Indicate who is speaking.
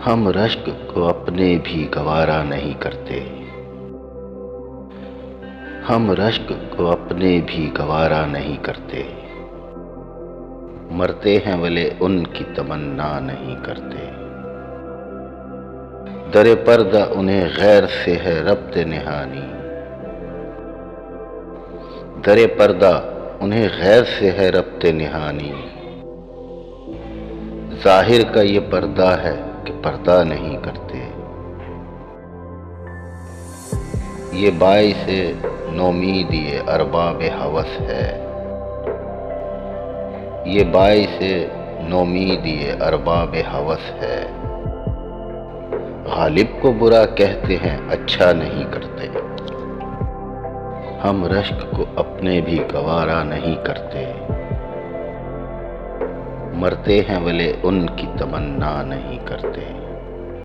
Speaker 1: ہم رشک کو اپنے بھی گوارا نہیں کرتے، ہم رشک کو اپنے بھی گوارا نہیں کرتے، مرتے ہیں ولے ان کی تمنا نہیں کرتے۔ در پردہ انہیں غیر سے ہے ربط نہانی، در پردہ انہیں غیر سے ہے ربط نہانی، ظاہر کا یہ پردہ ہے کہ پردہ نہیں کرتے۔ یہ باعث نومیدی ارباب ہوس ہے، یہ باعث نومیدی ارباب ہوس ہے، غالب کو برا کہتے ہیں اچھا نہیں کرتے، ہم رشک کو اپنے بھی گوارا نہیں کرتے، مرتے ہیں ولے ان کی تمنا نہیں کرتے۔